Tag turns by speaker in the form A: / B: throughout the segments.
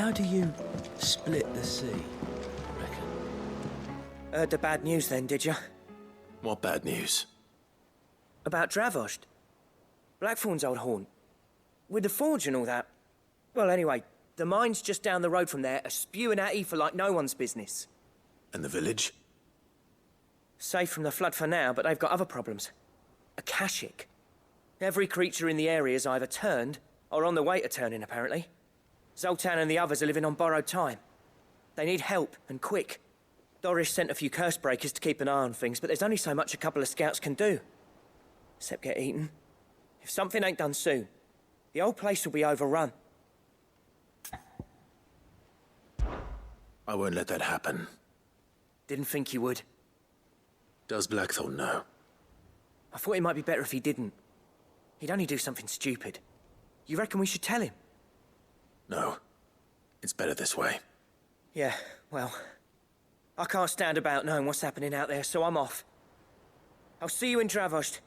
A: How do you split the sea, reckon?
B: Heard the bad news then, did you?
A: What bad news?
B: About Dravost. Blackthorn's old haunt. With the forge and all that. Well, anyway, the mines just down the road from there are spewing out ether like no one's business.
A: And the village?
B: Safe from the flood for now, but they've got other problems. Akashic. Every creature in the area's either turned, or on the way to turning, apparently. Zoltan and the others are living on borrowed time. They need help, and quick. Doris sent a few curse breakers to keep an eye on things, but there's only so much a couple of scouts can do. Except get eaten. If something ain't done soon, the whole place will be overrun.
A: I won't let that happen.
B: Didn't think you would.
A: Does Blackthorn know?
B: I thought it might be better if he didn't. He'd only do something stupid. You reckon we should tell him?
A: No. It's better this way.
B: Yeah, well... I can't stand about knowing what's happening out there, so I'm off. I'll see you in Dravost.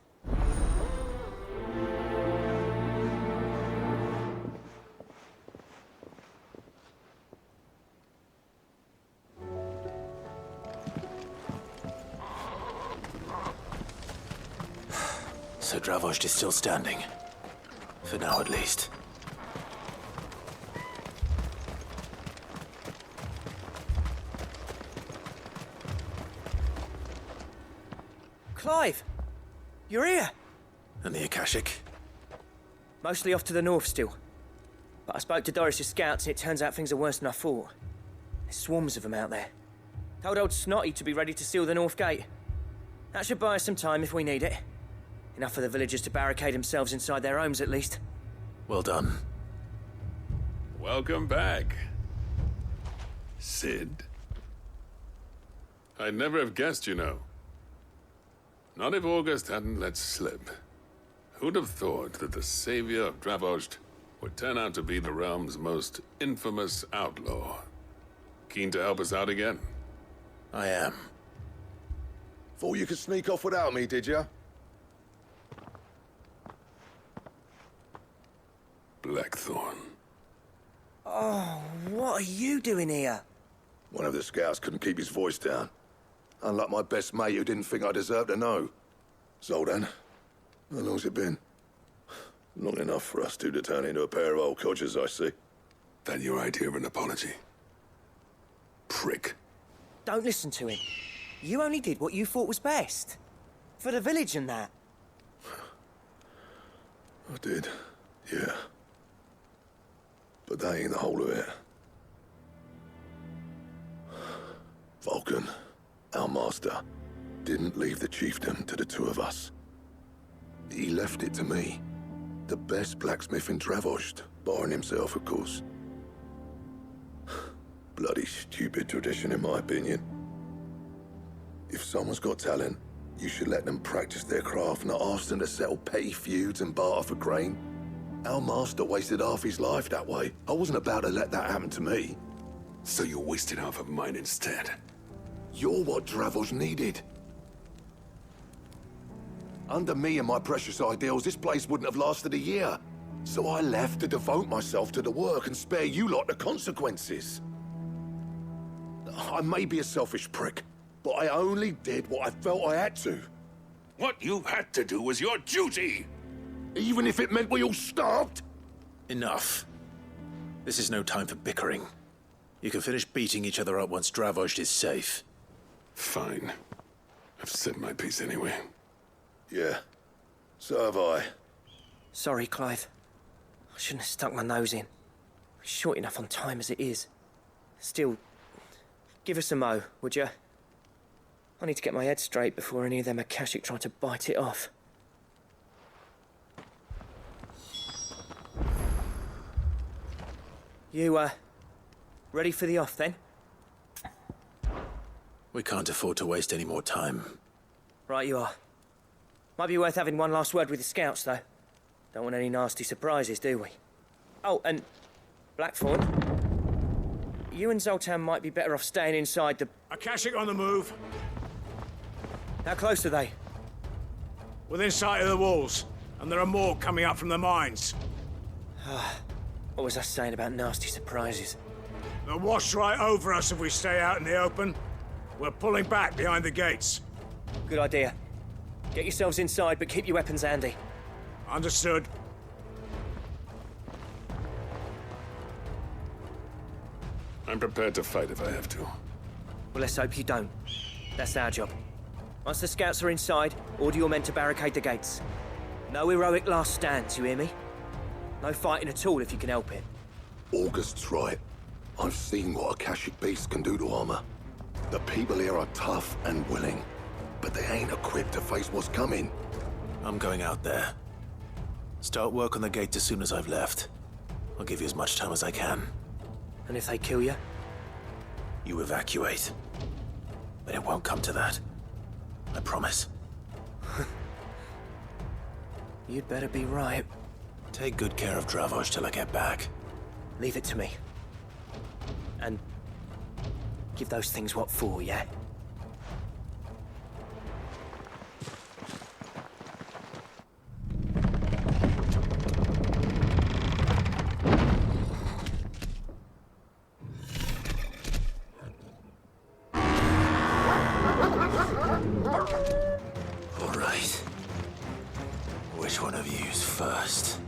A: So Dravost is still standing. For now, at least.
B: Clive! You're here!
A: And the Akashic?
B: Mostly off to the north still. But I spoke to Doris' scouts and it turns out things are worse than I thought. There's swarms of them out there. Told old Snotty to be ready to seal the north gate. That should buy us some time if we need it. Enough for the villagers to barricade themselves inside their homes at least.
A: Well done.
C: Welcome back, Sid. I'd never have guessed, you know. Not if August hadn't let slip. Who'd have thought that the savior of Dravost would turn out to be the realm's most infamous outlaw? Keen to help us out again?
A: I am.
D: Thought you could sneak off without me, did ya?
C: Blackthorn.
B: Oh, what are you doing here?
D: One of the scouts couldn't keep his voice down. Unlike my best mate who didn't think I deserved to know. Zoltan, how long's it been? Long enough for us two to turn into a pair of old codgers, I see.
C: That your idea of an apology? Prick.
B: Don't listen to him. You only did what you thought was best. For the village and that.
D: I did, yeah. But that ain't the whole of it. Vulcan, our master, didn't leave the chiefdom to the two of us. He left it to me. The best blacksmith in Dravost, barring himself, of course. Bloody stupid tradition, in my opinion. If someone's got talent, you should let them practice their craft, not ask them to settle petty feuds and barter for grain. Our master wasted half his life that way. I wasn't about to let that happen to me.
C: So you wasted half of mine instead?
D: You're what Dravost needed. Under me and my precious ideals, this place wouldn't have lasted a year. So I left to devote myself to the work and spare you lot the consequences. I may be a selfish prick, but I only did what I felt I had to.
C: What you had to do was your duty!
D: Even if it meant we all starved?
A: Enough. This is no time for bickering. You can finish beating each other up once Dravost is safe.
C: Fine. I've said my piece anyway.
D: Yeah, so have I.
B: Sorry, Clive. I shouldn't have stuck my nose in. We're short enough on time as it is. Still, give us a mo, would you? I need to get my head straight before any of them Akashic try to bite it off. You, ready for the off, then?
A: We can't afford to waste any more time.
B: Right you are. Might be worth having one last word with the scouts, though. Don't want any nasty surprises, do we? Oh, and Blackthorn, you and Zoltan might be better off staying inside the...
E: Akashic on the move.
B: How close are they?
E: Within sight of the walls. And there are more coming up from the mines.
B: What was I saying about nasty surprises?
E: They'll wash right over us if we stay out in the open. We're pulling back behind the gates.
B: Good idea. Get yourselves inside, but keep your weapons handy.
E: Understood.
C: I'm prepared to fight if I have to.
B: Well, let's hope you don't. That's our job. Once the scouts are inside, order your men to barricade the gates. No heroic last stands, you hear me? No fighting at all if you can help it.
D: August's right. I've seen what Akashic beasts can do to armor. The people here are tough and willing, but they ain't equipped to face what's coming.
A: I'm going out there. Start work on the gate as soon as I've left. I'll give you as much time as I can.
B: And if they kill you?
A: You evacuate. But it won't come to that. I promise.
B: You'd better be right.
A: Take good care of Dravoj till I get back.
B: Leave it to me. And give those things what for, yeah?
A: All right. Which one of you's first?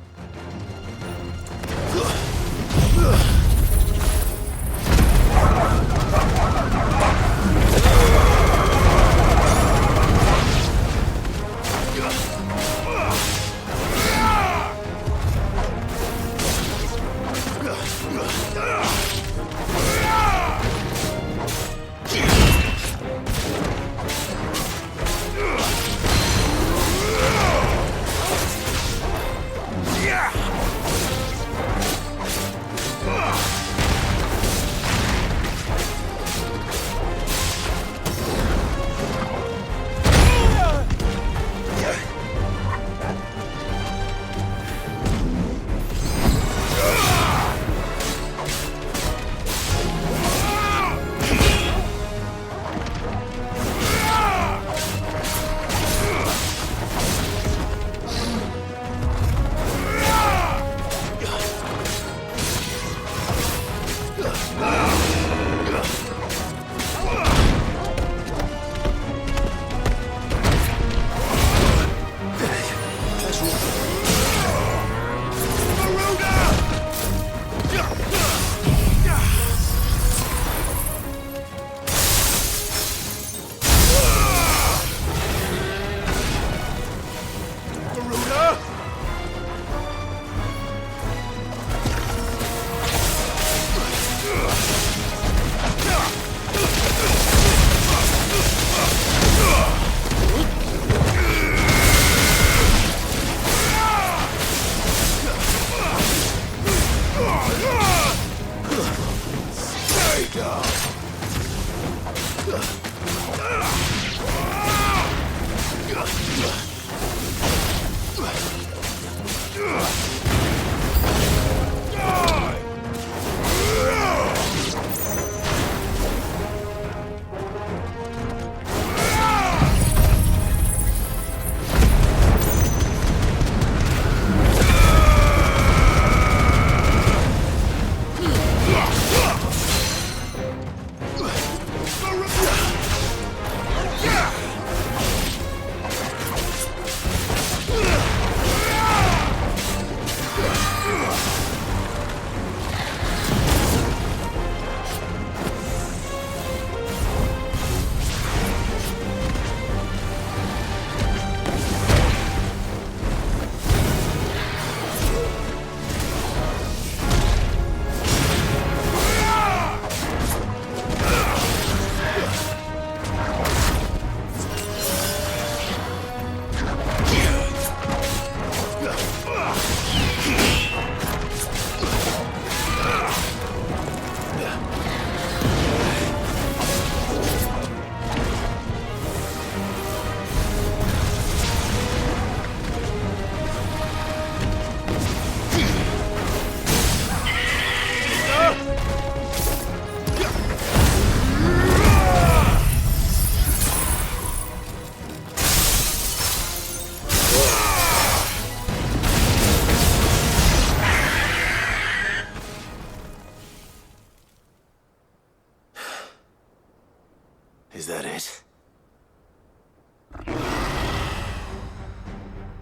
A: Is that it?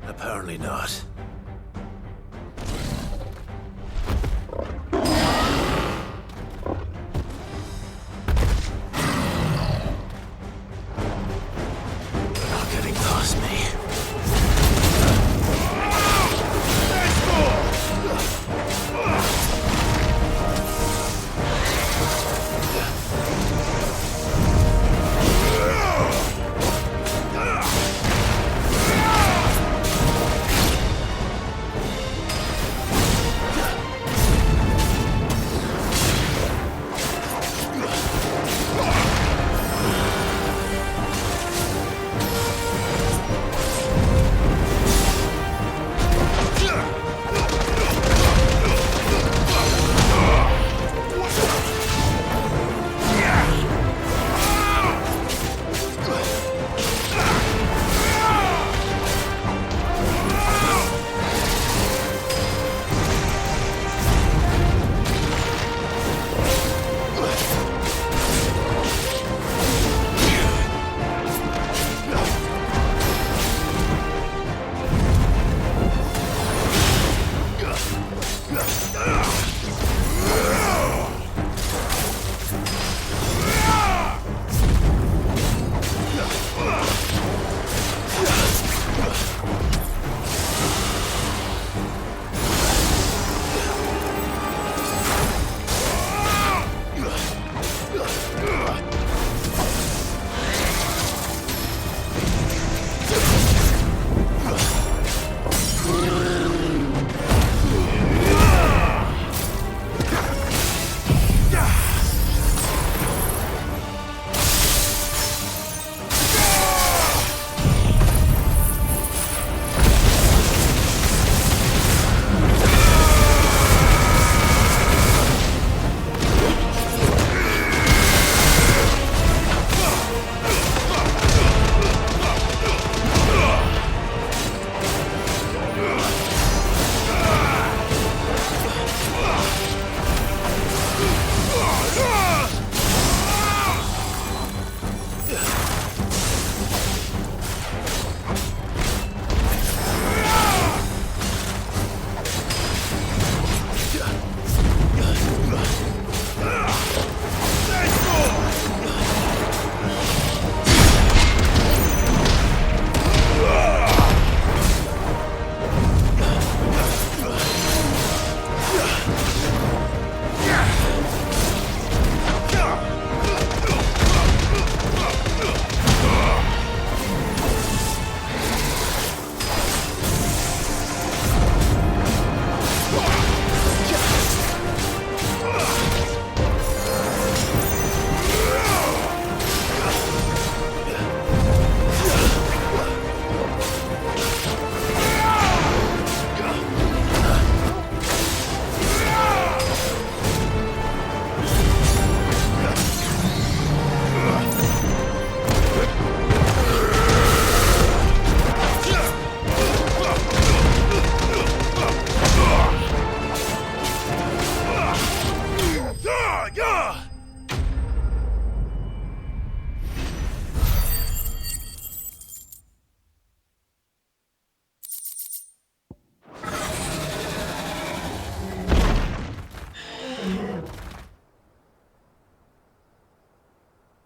A: Apparently not. They're not getting past me.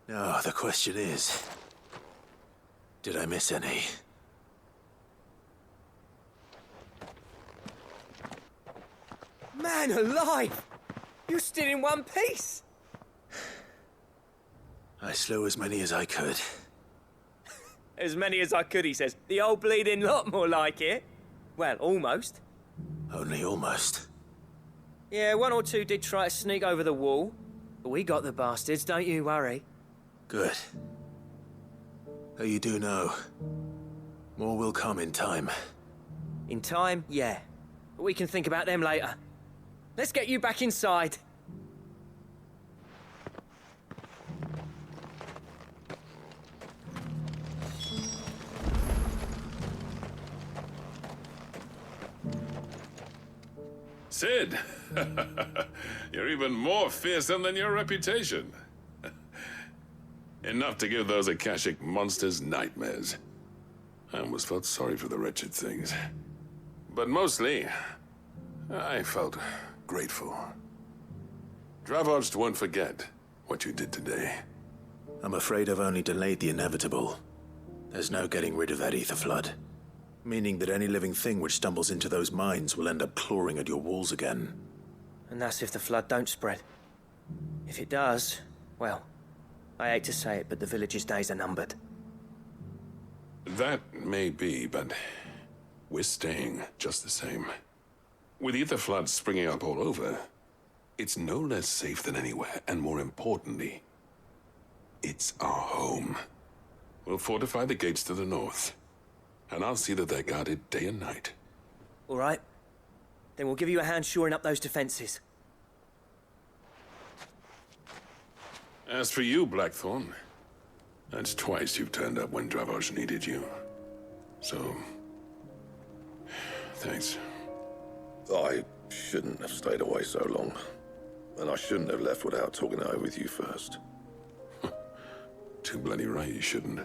A: Now, the question is, did I miss any?
B: Man alive! You're still in one piece!
A: I slew as many as I could.
B: As many as I could, he says. The old bleeding lot, more like it. Well, almost.
A: Only almost.
B: Yeah, one or two did try to sneak over the wall. But we got the bastards, don't you worry.
A: Good. Though you do know, more will come in time.
B: In time, yeah. But we can think about them later. Let's get you back inside.
C: Sid! You're even more fearsome than your reputation. Enough to give those Akashic monsters nightmares. I almost felt sorry for the wretched things. But mostly, I felt grateful. Dravoged won't forget what you did today.
A: I'm afraid I've only delayed the inevitable. There's no getting rid of that ether flood. Meaning that any living thing which stumbles into those mines will end up clawing at your walls again.
B: And that's if the flood don't spread. If it does, well, I hate to say it, but the village's days are numbered.
C: That may be, but we're staying just the same. With ether floods springing up all over, it's no less safe than anywhere, and more importantly, it's our home. We'll fortify the gates to the north, and I'll see that they're guarded day and night.
B: All right. Then we'll give you a hand shoring up those defenses.
C: As for you, Blackthorn, that's twice you've turned up when Dravos needed you. So, thanks.
D: I shouldn't have stayed away so long. And I shouldn't have left without talking it over with you first.
C: Too bloody right you shouldn't.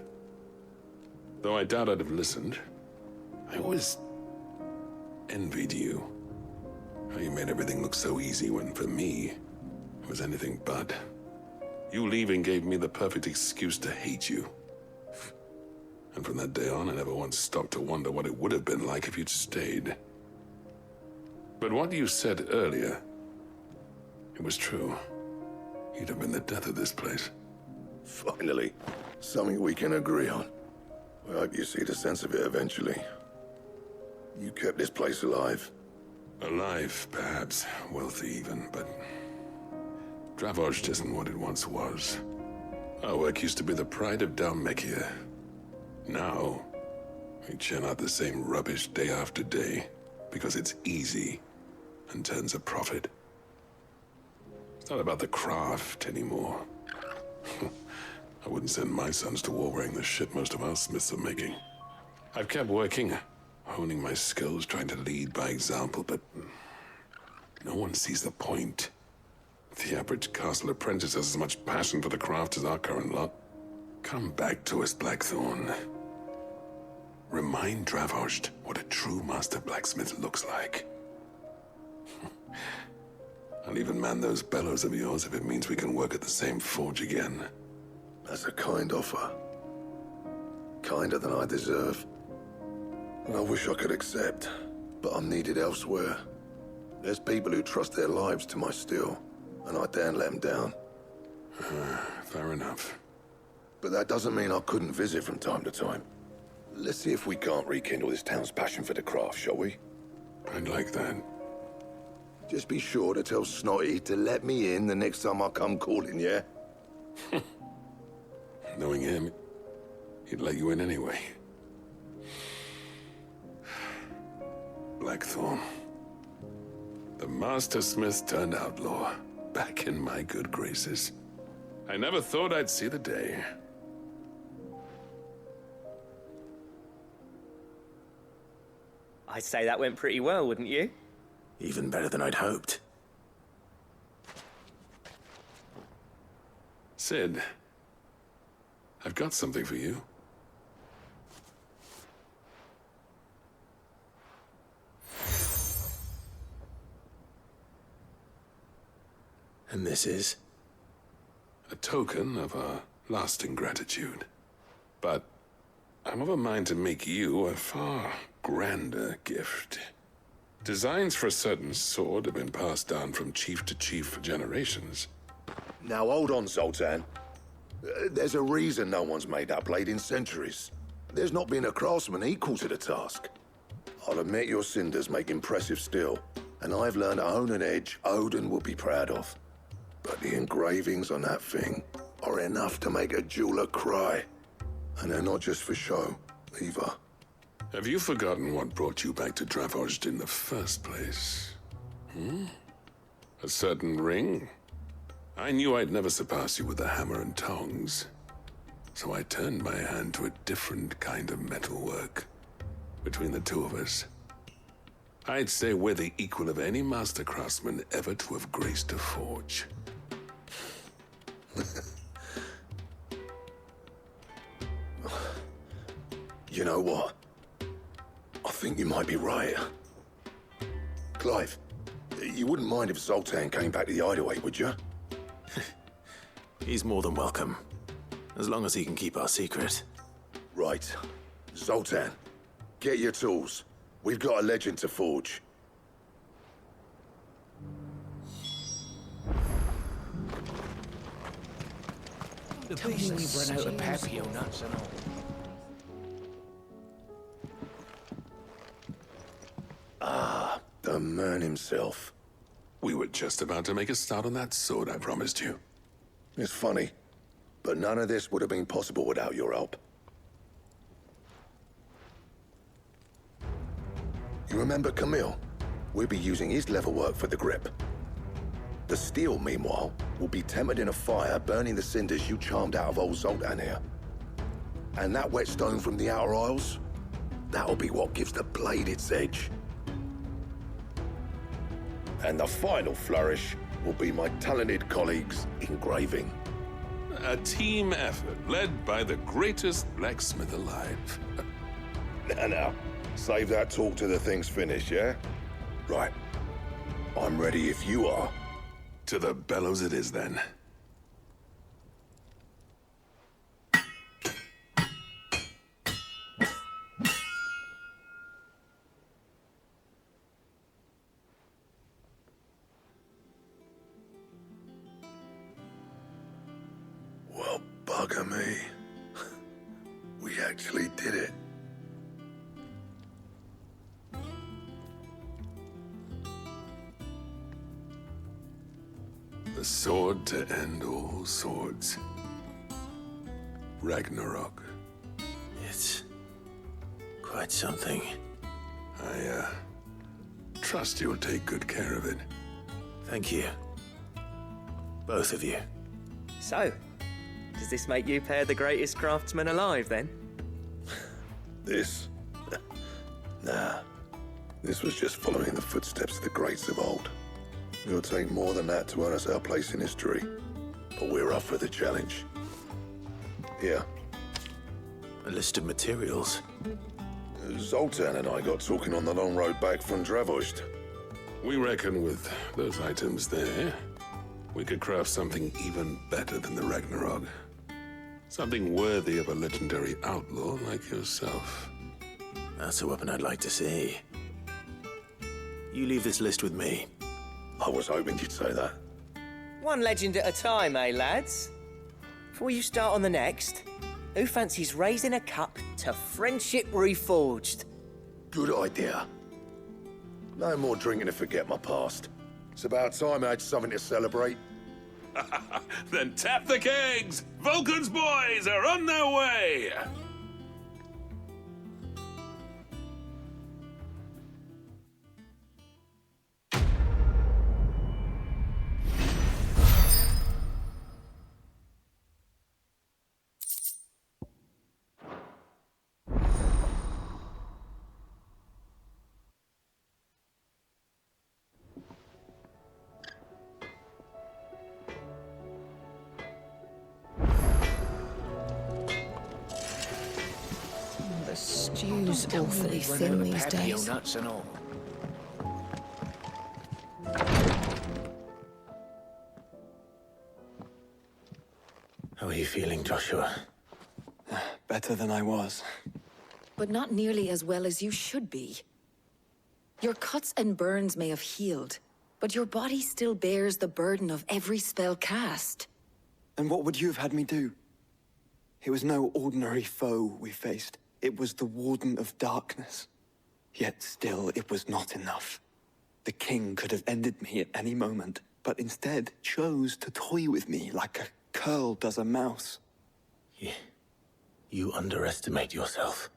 C: Though I doubt I'd have listened. I always envied you. How you made everything look so easy when, for me, it was anything but. You leaving gave me the perfect excuse to hate you. And from that day on, I never once stopped to wonder what it would have been like if you'd stayed. But what you said earlier, it was true. You'd have been the death of this place.
D: Finally, something we can agree on. I hope you see the sense of it eventually. You kept this place alive.
C: Alive, perhaps. Wealthy even, but Dravoged isn't what it once was. Our work used to be the pride of Dalmekia. Now, we churn out the same rubbish day after day because it's easy and turns a profit. It's not about the craft anymore. I wouldn't send my sons to war wearing the shit most of our smiths are making. I've kept working, honing my skills, trying to lead by example, but no one sees the point. The average castle apprentice has as much passion for the craft as our current lot. Come back to us, Blackthorn. Remind Dravoged what a true master blacksmith looks like. I'll even man those bellows of yours if it means we can work at the same forge again.
D: That's a kind offer. Kinder than I deserve. And I wish I could accept, but I'm needed elsewhere. There's people who trust their lives to my steel, and I daren't let them down.
C: Fair enough.
D: But that doesn't mean I couldn't visit from time to time. Let's see if we can't rekindle this town's passion for the craft, shall we?
C: I'd like that.
D: Just be sure to tell Snotty to let me in the next time I come calling, yeah?
C: Knowing him, he'd let you in anyway. Blackthorn. The Master Smith turned outlaw, back in my good graces. I never thought I'd see the day.
B: I'd say that went pretty well, wouldn't you?
A: Even better than I'd hoped.
C: Sid, I've got something for you.
A: And this is?
C: A token of our lasting gratitude. But I'm of a mind to make you a far grander gift. Designs for a certain sword have been passed down from chief to chief for generations.
D: Now hold on, Zoltan. There's a reason no one's made that blade in centuries. There's not been a craftsman equal to the task. I'll admit your cinders make impressive steel, and I've learned to own an edge Odin will be proud of. But the engravings on that thing are enough to make a jeweler cry. And they're not just for show, either.
C: Have you forgotten what brought you back to Dravoged in the first place? A certain ring? I knew I'd never surpass you with the hammer and tongs. So I turned my hand to a different kind of metalwork. Between the two of us, I'd say we're the equal of any master craftsman ever to have graced a forge.
D: You know what? I think you might be right. Clive, you wouldn't mind if Zoltan came back to the hideaway, would you?
A: He's more than welcome. As long as he can keep our secret.
D: Right. Zoltan, get your tools. We've got a legend to forge.
E: The beast we've run out of papio nuts and all.
D: The man himself.
C: We were just about to make a start on that sword I promised you.
D: It's funny, but none of this would have been possible without your help. You remember Camille? We'll be using his leather work for the grip. The steel, meanwhile, will be tempered in a fire, burning the cinders you charmed out of old Zoltan here. And that whetstone from the Outer Isles, that'll be what gives the blade its edge. And the final flourish will be my talented colleagues' engraving.
C: A team effort led by the greatest blacksmith alive.
D: Now, save that talk till the thing's finished, yeah? Right. I'm ready if you are.
C: To the bellows it is then.
D: Well, bugger me. We actually did it.
C: The sword to end all swords. Ragnarok.
A: It's quite something.
C: I trust you'll take good care of it.
A: Thank you. Both of you.
B: So, does this make you pair the greatest craftsmen alive, then?
D: This? Nah. This was just following the footsteps of the greats of old. It'll take more than that to earn us our place in history. But we're up for the challenge. Here.
A: A list of materials.
D: Zoltan and I got talking on the long road back from Dravost.
C: We reckon with those items there, we could craft something even better than the Ragnarok. Something worthy of a legendary outlaw like yourself.
A: That's a weapon I'd like to see. You leave this list with me.
D: I was hoping you'd say that.
B: One legend at a time, eh, lads? Before you start on the next, who fancies raising a cup to friendship reforged?
D: Good idea. No more drinking to forget my past. It's about time I had something to celebrate.
C: Then tap the kegs! Vulcan's boys are on their way!
F: The stew's awfully thin these days.
E: Nuts and all.
A: How are you feeling, Joshua?
G: Better than I was.
F: But not nearly as well as you should be. Your cuts and burns may have healed, but your body still bears the burden of every spell cast.
G: And what would you have had me do? It was no ordinary foe we faced. It was the Warden of Darkness. Yet still, it was not enough. The king could have ended me at any moment, but instead chose to toy with me like a curl does a mouse.
A: You underestimate yourself.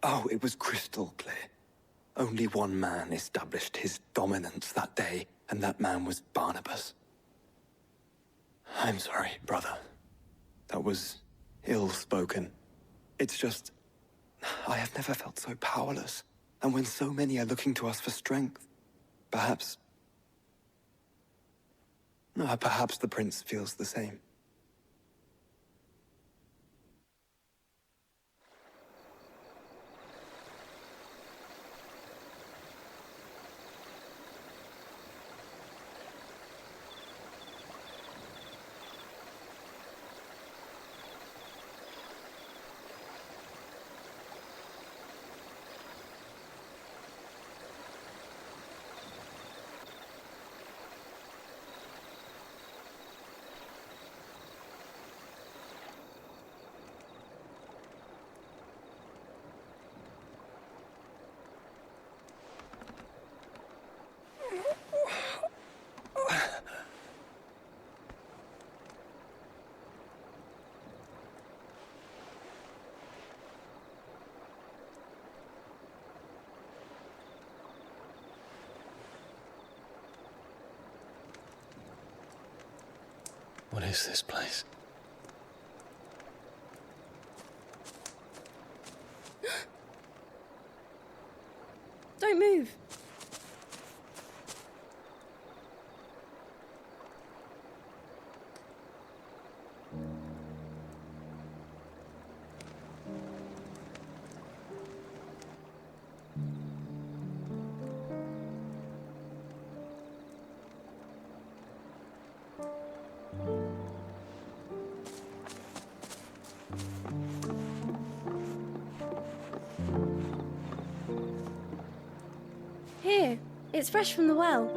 G: Oh, it was crystal clear. Only one man established his dominance that day, and that man was Barnabas. I'm sorry, brother. That was ill-spoken. It's just, I have never felt so powerless. And when so many are looking to us for strength, perhaps the prince feels the same.
H: What is this place?
I: Don't move. Here, it's fresh from the well.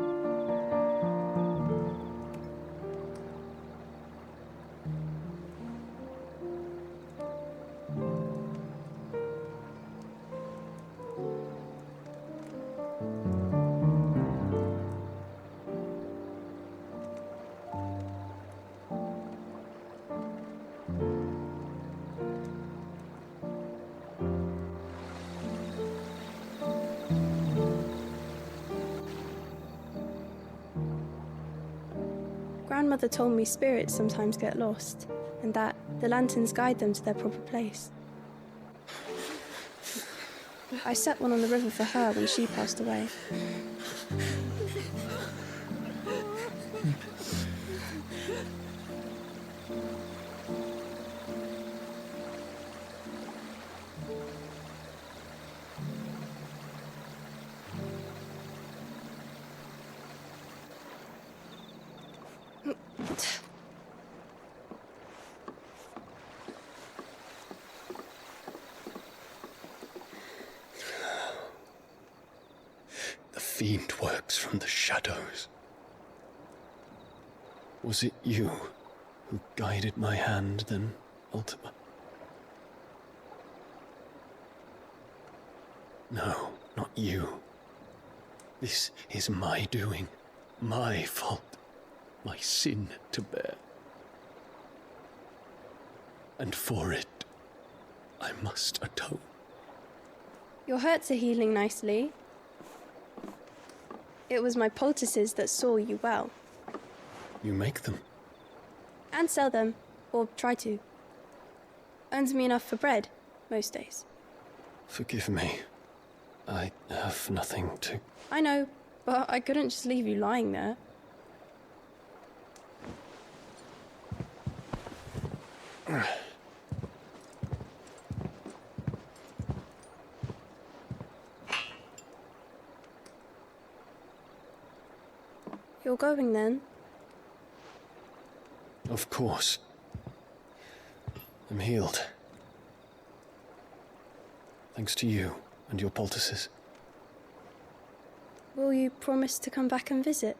I: Grandmother told me spirits sometimes get lost, and that the lanterns guide them to their proper place. I set one on the river for her when she passed away.
H: The fiend works from the shadows. Was it you who guided my hand then, Ultima? No, not you. This is my doing, my fault, my sin to bear. And for it, I must atone.
I: Your hurts are healing nicely. It was my poultices that saw you well.
H: You make them?
I: And sell them, or try to. Earns me enough for bread, most days.
H: Forgive me. I have nothing to...
I: I know, but I couldn't just leave you lying there. You're going then?
H: Of course. I'm healed. Thanks to you and your poultices.
I: Will you promise to come back and visit?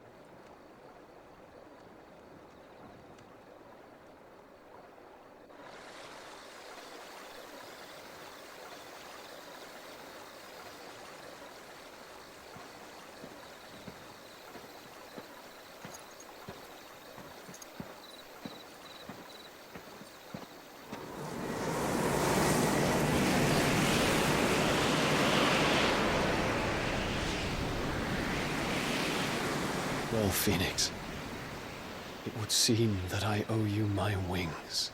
H: Well, Phoenix, it would seem that I owe you my wings.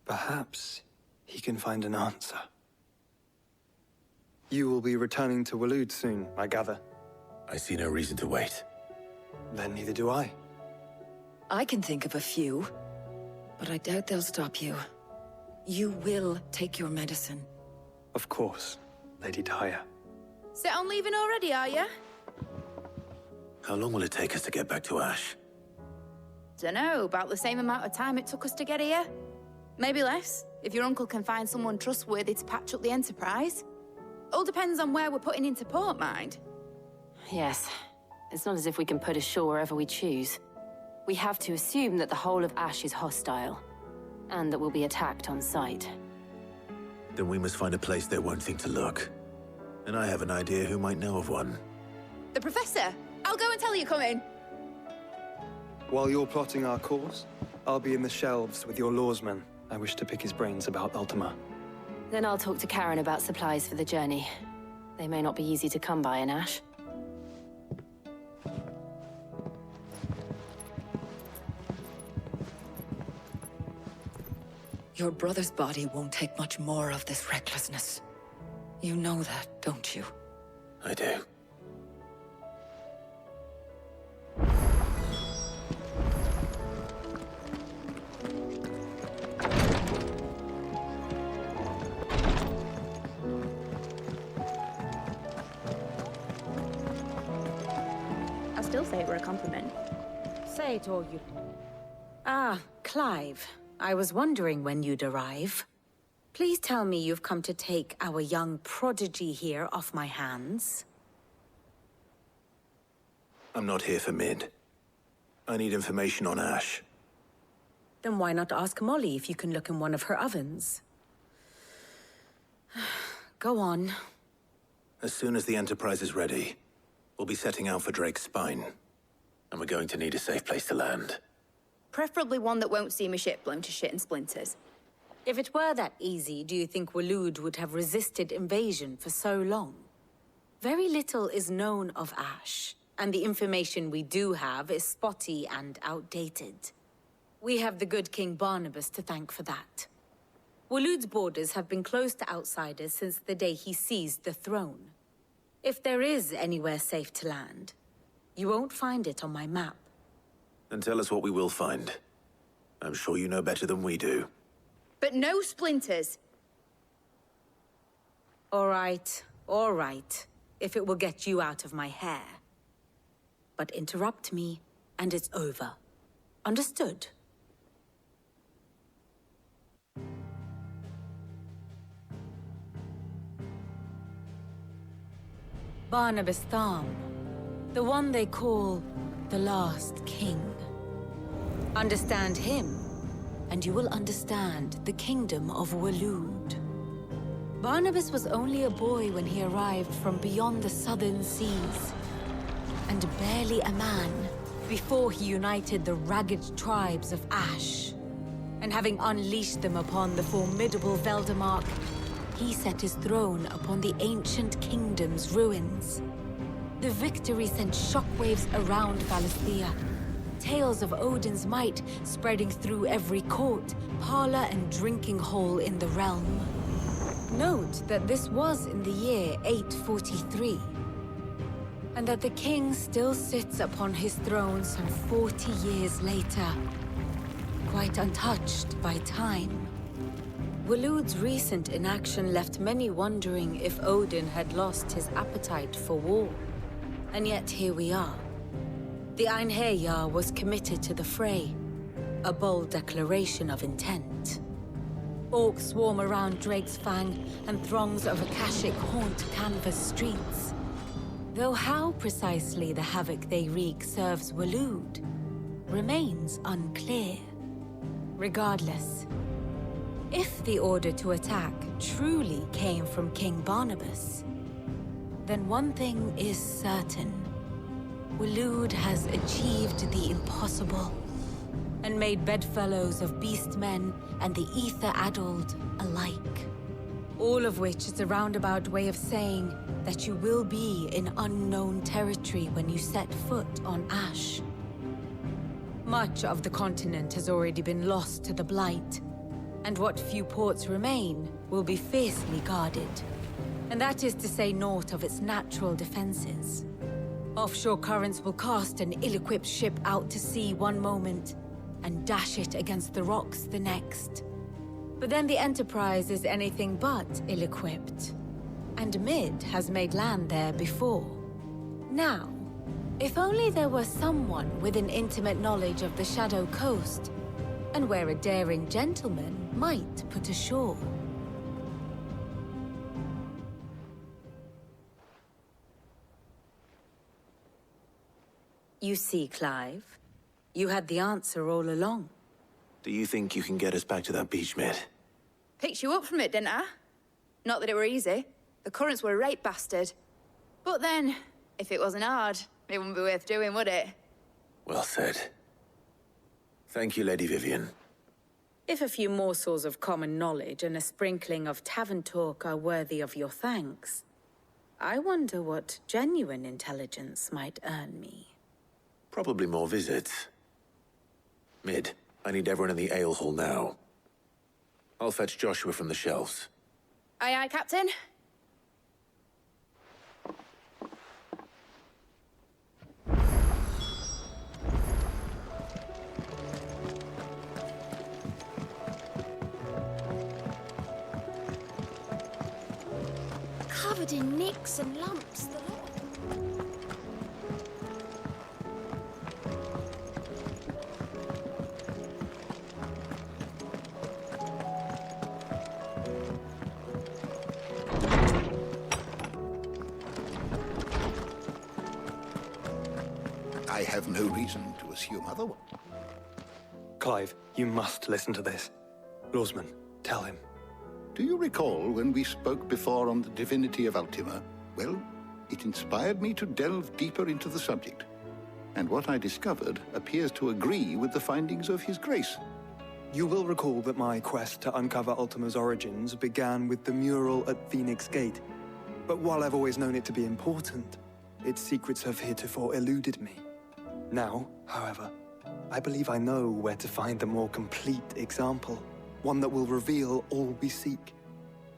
G: Perhaps he can find an answer. You will be returning to Waloed soon, I gather.
A: I see no reason to wait.
G: Then neither do I.
F: I can think of a few, but I doubt they'll stop you. You will take your medicine.
G: Of course, Lady Daya.
J: Set on leaving already, are you?
A: How long will it take us to get back to Ash?
J: Dunno, about the same amount of time it took us to get here. Maybe less, if your uncle can find someone trustworthy to patch up the Enterprise. All depends on where we're putting into port, mind.
K: Yes. It's not as if we can put ashore wherever we choose. We have to assume that the whole of Ash is hostile, and that we'll be attacked on sight.
A: Then we must find a place they won't think to look. And I have an idea who might know of one.
J: The Professor! I'll go and tell you coming.
G: While you're plotting our course, I'll be in the shelves with your lawsmen. I wish to pick his brains about Ultima.
K: Then I'll talk to Karen about supplies for the journey. They may not be easy to come by in Ash.
F: Your brother's body won't take much more of this recklessness. You know that, don't you?
A: I do.
J: I still say it were a compliment.
L: Say it, all you. Ah, Clive. I was wondering when you'd arrive. Please tell me you've come to take our young prodigy here off my hands.
A: I'm not here for Mid. I need information on Ash.
L: Then why not ask Molly if you can look in one of her ovens? Go on.
A: As soon as the Enterprise is ready, we'll be setting out for Drake's Spine. And we're going to need a safe place to land.
J: Preferably one that won't see my ship blown to shit and splinters.
L: If it were that easy, do you think Waloed would have resisted invasion for so long? Very little is known of Ash, and the information we do have is spotty and outdated. We have the good King Barnabas to thank for that. Waloed's borders have been closed to outsiders since the day he seized the throne. If there is anywhere safe to land, you won't find it on my map.
A: Then tell us what we will find. I'm sure you know better than we do.
J: But no splinters!
L: All right, if it will get you out of my hair. But interrupt me, and it's over. Understood? Barnabas Tharm, the one they call the Last King. Understand him, and you will understand the kingdom of Waloed. Barnabas was only a boy when he arrived from beyond the southern seas, and barely a man before he united the ragged tribes of Ash. And having unleashed them upon the formidable Veldamark, he set his throne upon the ancient kingdom's ruins. The victory sent shockwaves around Valisthea, tales of Odin's might spreading through every court, parlor, and drinking hole in the realm. Note that this was in the year 843, and that the king still sits upon his throne some 40 years later, quite untouched by time. Waloed's recent inaction left many wondering if Odin had lost his appetite for war. And yet here we are. The Einherjar was committed to the fray, a bold declaration of intent. Orcs swarm around Drake's Fang, and throngs of Akashic haunt Canvas streets. Though how precisely the havoc they wreak serves Waloed remains unclear. Regardless, if the order to attack truly came from King Barnabas, then one thing is certain. Waloed has achieved the impossible, and made bedfellows of beastmen and the ether-addled alike. All of which is a roundabout way of saying that you will be in unknown territory when you set foot on Ash. Much of the continent has already been lost to the Blight, and what few ports remain will be fiercely guarded. And that is to say naught of its natural defenses. Offshore currents will cast an ill-equipped ship out to sea one moment, and dash it against the rocks the next. But then the Enterprise is anything but ill-equipped. And Mid has made land there before. Now, if only there were someone with an intimate knowledge of the Shadow Coast, and where a daring gentleman might put ashore. You see, Clive, you had the answer all along.
A: Do you think you can get us back to that beach, Mid?
J: Picked you up from it, didn't I? Not that it were easy. The currents were a right bastard. But then, if it wasn't hard, it wouldn't be worth doing, would it?
A: Well said. Thank you, Lady Vivian.
L: If a few morsels of common knowledge and a sprinkling of tavern talk are worthy of your thanks, I wonder what genuine intelligence might earn me.
A: Probably more visits. Mid, I need everyone in the ale hall now. I'll fetch Joshua from the shelves.
J: Aye, aye, Captain.
M: Covered in nicks and lumps, the lot.
N: I have no reason to assume otherwise.
G: Clive, you must listen to this. Lawsman, tell him.
N: Do you recall when we spoke before on the divinity of Ultima? Well, it inspired me to delve deeper into the subject. And what I discovered appears to agree with the findings of His Grace.
G: You will recall that my quest to uncover Ultima's origins began with the mural at Phoenix Gate. But while I've always known it to be important, its secrets have heretofore eluded me. Now, however, I believe I know where to find the more complete example. One that will reveal all we seek.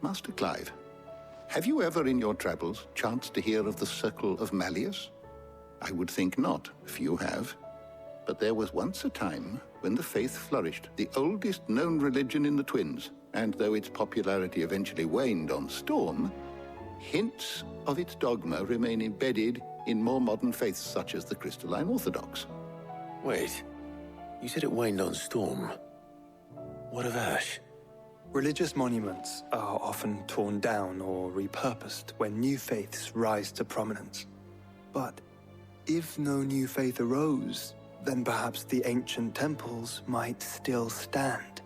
N: Master Clive, have you ever in your travels chanced to hear of the Circle of Malleus? I would think not, if you have. But there was once a time when the faith flourished, the oldest known religion in the Twins, and though its popularity eventually waned on Storm, hints of its dogma remain embedded in more modern faiths such as the Crystalline Orthodox.
A: Wait, you said it waned on Storm. What of Ash?
G: Religious monuments are often torn down or repurposed when new faiths rise to prominence. But if no new faith arose, then perhaps the ancient temples might still stand.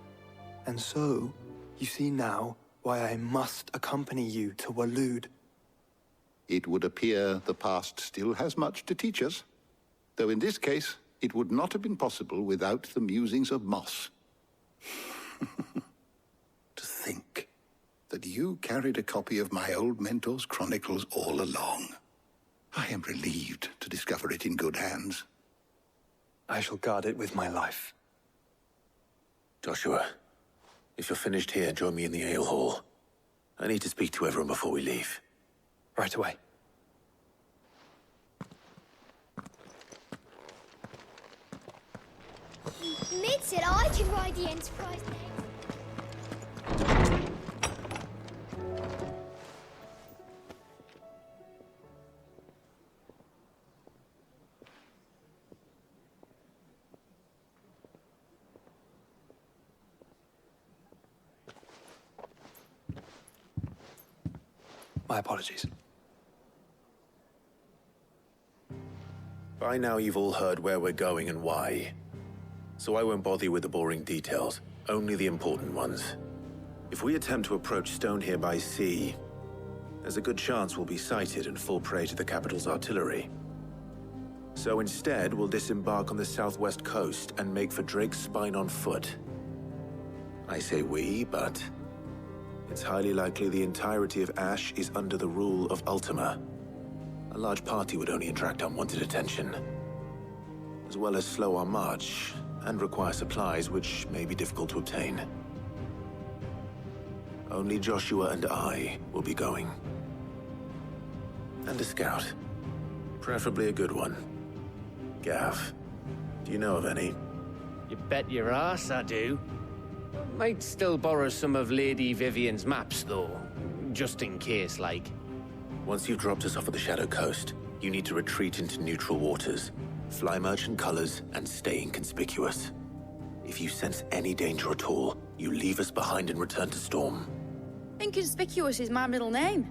G: And so, you see now why I must accompany you to Waloed.
N: It would appear the past still has much to teach us, though in this case, it would not have been possible without the musings of Moss. To think that you carried a copy of my old mentor's chronicles all along. I am relieved to discover it in good hands.
G: I shall guard it with my life.
A: Joshua, if you're finished here, join me in the ale hall. I need to speak to everyone before we leave.
G: Right away.
M: Mid said I could ride the Enterprise next.
G: My apologies.
A: By now you've all heard where we're going and why. So I won't bother you with the boring details, only the important ones. If we attempt to approach Stone here by sea, there's a good chance we'll be sighted and fall prey to the capital's artillery. So instead, we'll disembark on the southwest coast and make for Drake's Spine on foot. I say we, but it's highly likely the entirety of Ash is under the rule of Ultima. A large party would only attract unwanted attention, as well as slow our march and require supplies which may be difficult to obtain. Only Joshua and I will be going. And a scout. Preferably a good one. Gav, do you know of any?
B: You bet your ass I do. Might still borrow some of Lady Vivian's maps, though. Just in case, like.
A: Once you've dropped us off at the Shadow Coast, you need to retreat into neutral waters, fly merchant colors, and stay inconspicuous. If you sense any danger at all, you leave us behind and return to Storm.
J: Inconspicuous is my middle name.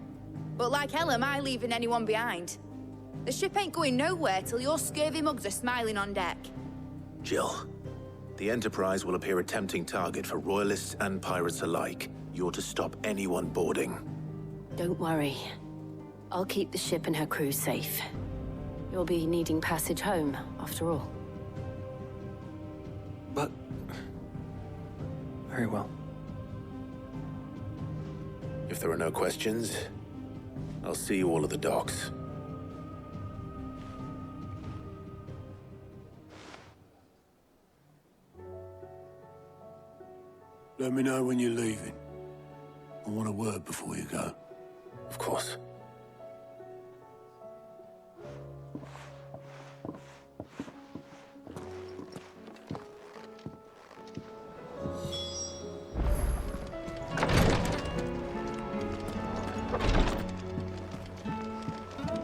J: But like hell am I leaving anyone behind. The ship ain't going nowhere till your scurvy mugs are smiling on deck.
A: Jill, the Enterprise will appear a tempting target for royalists and pirates alike. You're to stop anyone boarding.
K: Don't worry. I'll keep the ship and her crew safe. You'll be needing passage home, after all.
G: But
H: Very well.
A: If there are no questions, I'll see you all at the docks.
E: Let me know when you're leaving. I want a word before you go.
A: Of course.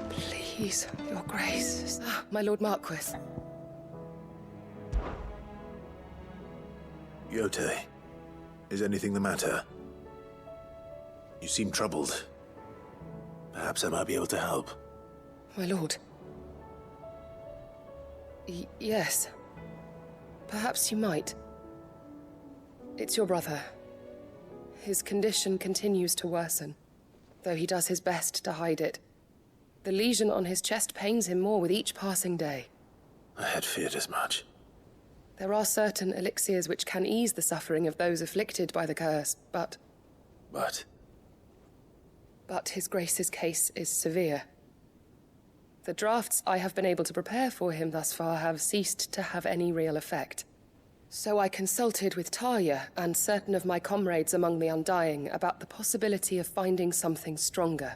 O: Please, your grace. My Lord Marquis.
A: Yote, is anything the matter? You seem troubled. Perhaps I might be able to help.
O: My lord. Yes. Perhaps you might. It's your brother. His condition continues to worsen, though he does his best to hide it. The lesion on his chest pains him more with each passing day.
A: I had feared as much.
O: There are certain elixirs which can ease the suffering of those afflicted by the curse, but his grace's case is severe. The drafts I have been able to prepare for him thus far have ceased to have any real effect. So I consulted with Talia and certain of my comrades among the Undying about the possibility of finding something stronger.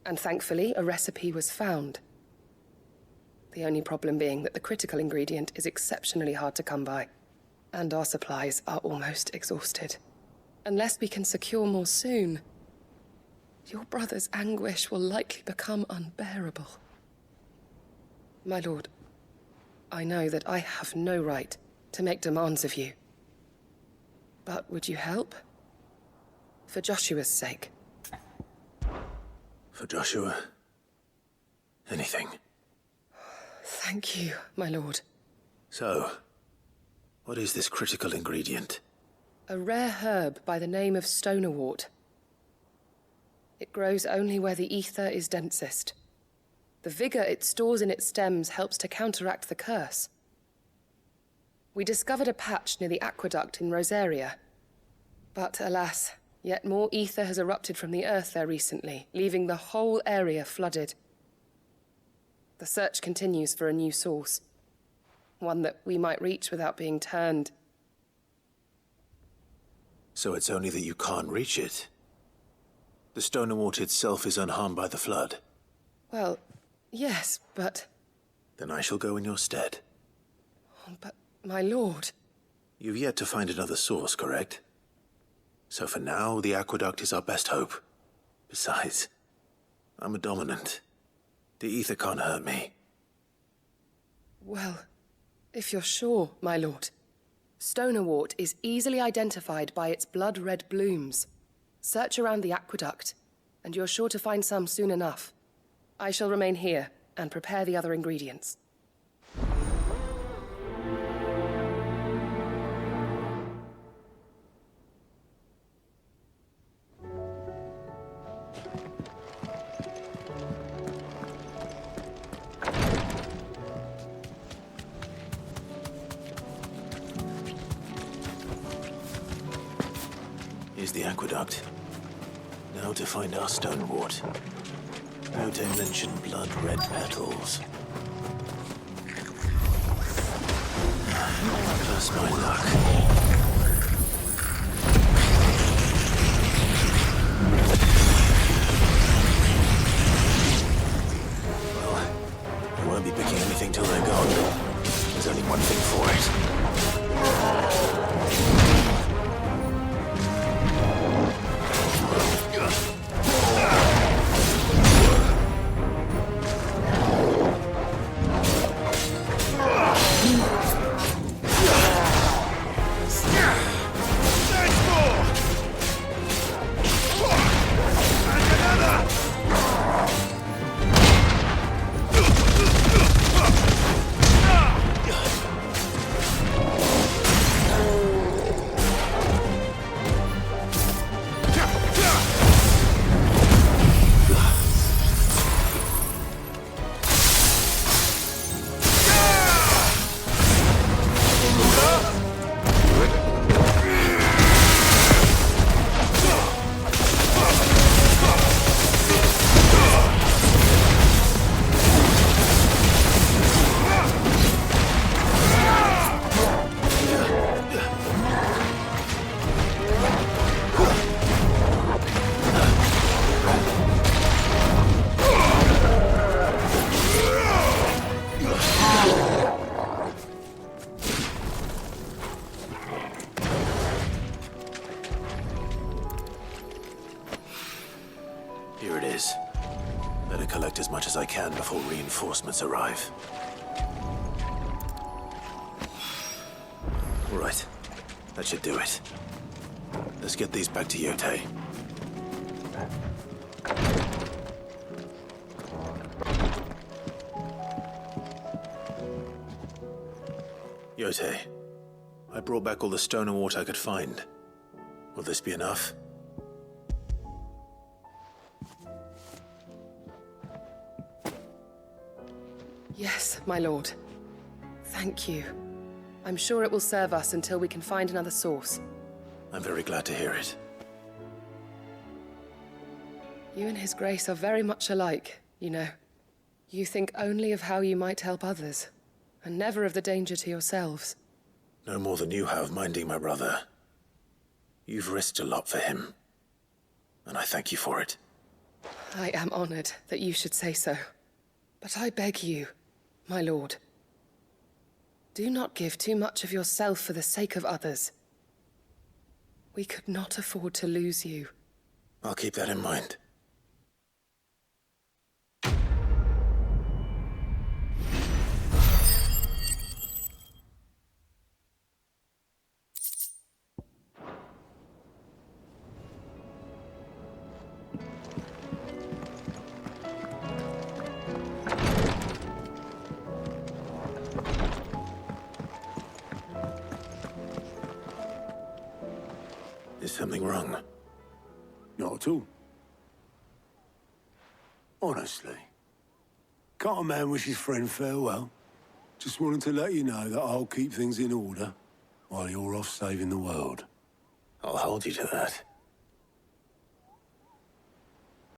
O: And thankfully, a recipe was found. The only problem being that the critical ingredient is exceptionally hard to come by, and our supplies are almost exhausted. Unless we can secure more soon, your brother's anguish will likely become unbearable. My lord, I know that I have no right to make demands of you. But would you help? For Joshua's sake.
A: For Joshua? Anything.
O: Thank you, my lord.
A: So, what is this critical ingredient?
O: A rare herb by the name of stonerwort. It grows only where the ether is densest. The vigor it stores in its stems helps to counteract the curse. We discovered a patch near the aqueduct in Rosaria. But alas, yet more ether has erupted from the earth there recently, leaving the whole area flooded. The search continues for a new source. One that we might reach without being turned.
A: So it's only that you can't reach it? The stonerwort itself is unharmed by the flood?
O: Well, yes, but...
A: Then I shall go in your stead.
O: But, my lord...
A: You've yet to find another source, correct? So for now, the aqueduct is our best hope. Besides, I'm a dominant. The ether can't hurt me.
O: Well, if you're sure, my lord. Stonerwort is easily identified by its blood-red blooms. Search around the aqueduct, and you're sure to find some soon enough. I shall remain here and prepare the other ingredients.
A: Here's the aqueduct. Now to find our stonerwort. Note I mentioned blood-red petals. Plus my luck. Well, I won't be picking anything till they're gone. There's only one thing for it. as much as I can before reinforcements arrive. Right. That should do it. Let's get these back to Yote. Yote, I brought back all the stone and water I could find. Will this be enough?
O: Yes, my lord. Thank you. I'm sure it will serve us until we can find another source.
A: I'm very glad to hear it.
O: You and His Grace are very much alike, you know. You think only of how you might help others, and never of the danger to yourselves.
A: No more than you have minding my brother. You've risked a lot for him, and I thank you for it.
O: I am honored that you should say so. But I beg you, my lord, do not give too much of yourself for the sake of others. We could not afford to lose you.
A: I'll keep that in mind. Is something wrong?
P: Not at all. Honestly. Can't a man wish his friend farewell? Just wanted to let you know that I'll keep things in order while you're off saving the world.
A: I'll hold you to that.